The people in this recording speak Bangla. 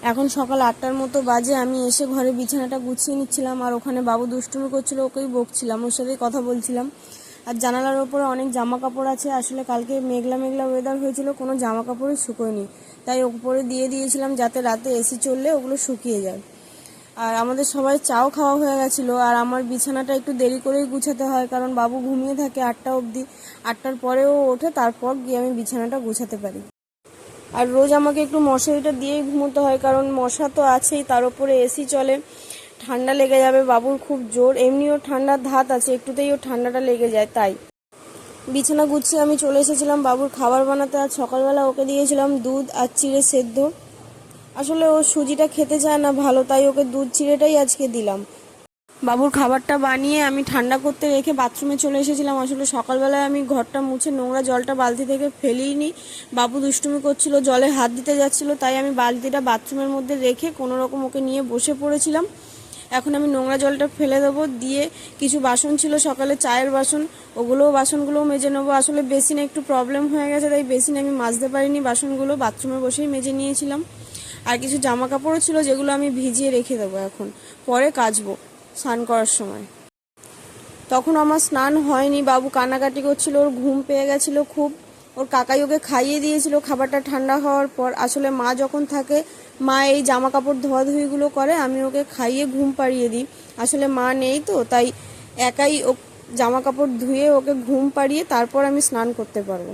এখন সকাল 8টার মতো বাজে। আমি এসে ঘরে বিছানাটা গুছিয়ে নিচ্ছিলাম, আর ওখানে বাবু দুষ্টুমি করছিল, ওকেই বকছিলাম, ওর সাথেই কথা বলছিলাম। আর জানালার ওপরে অনেক জামা কাপড় আছে, আসলে কালকে মেঘলা মেঘলা ওয়েদার হয়েছিল, কোনো জামা কাপড়ই শুকোয়নি, তাই ওপরে দিয়ে দিয়েছিলাম যাতে রাতে এসি চললে ওগুলো শুকিয়ে যায়। আর আমাদের সবাই চাও খাওয়া হয়ে গেছিলো, আর আমার বিছানাটা একটু দেরি করেই গুছাতে হয়, কারণ বাবু ঘুমিয়ে থাকে 8টা অবধি। 8টার পরেও ওঠে, তারপর গিয়ে আমি বিছানাটা গুছাতে পারি। আর রোজ আমাকে একটু মশারিটা দিয়েই ঘুমোতে হয়, কারণ মশা তো আছেই, তার উপরে এসি চলে, ঠান্ডা লেগে যাবে। বাবুর খুব জোর, এমনিও ঠান্ডার ধাত আছে, একটুতেই ওর ঠান্ডাটা লেগে যায়। তাই বিছানা গুছিয়ে আমি চলে এসেছিলাম বাবুর খাবার বানাতে। আর সকালবেলা ওকে দিয়েছিলাম দুধ আর চিড়ে সেদ্ধ। আসলে ও সুজিটা খেতে চায় না ভালো, তাই ওকে দুধ চিড়েটাই আজকে দিলাম। বাবুর খাবারটা বানিয়ে আমি ঠান্ডা করতে রেখে বাথরুমে চলে এসেছিলাম। আসলে সকালবেলায় আমি ঘরটা মুছে নোংরা জলটা বালতি থেকে ফেলিনি, বাবু দুষ্টুমি করছিল, জলে হাত দিতে যাচ্ছিল, তাই আমি বালতিটা বাথরুমের মধ্যে রেখে কোনো রকম ওকে নিয়ে বসে পড়েছিলাম। এখন আমি নোংরা জলটা ফেলে দেবো, দিয়ে কিছু বাসন ছিল সকালে চায়ের বাসন, বাসনগুলোও মেজে নেবো। আসলে বেসিনে একটু প্রবলেম হয়ে গেছে, তাই বেসিনে আমি মাজতে পারিনি, বাসনগুলো বাথরুমে বসেই মেজে নিয়েছিলাম। আর কিছু জামা কাপড়ও ছিল যেগুলো আমি ভিজিয়ে রেখে দেবো, এখন পরে কাচবো স্নান করার সময়। তখন আমার স্নান হয়নি, বাবু কান্নাকাটি করছিল, ওর ঘুম পেয়ে গেছিলো খুব। ওর কাকাই ওকে খাইয়ে দিয়েছিল খাবারটা ঠান্ডা হওয়ার পর। আসলে মা যখন থাকে, মা এই জামা কাপড় ধোয়াধুয়িগুলো করে, আমি ওকে খাইয়ে ঘুম পাড়িয়ে দিই। আসলে মা নেই তো, তাই একাই ও জামা কাপড় ধুয়ে ওকে ঘুম পাড়িয়ে তারপর আমি স্নান করতে পারবো।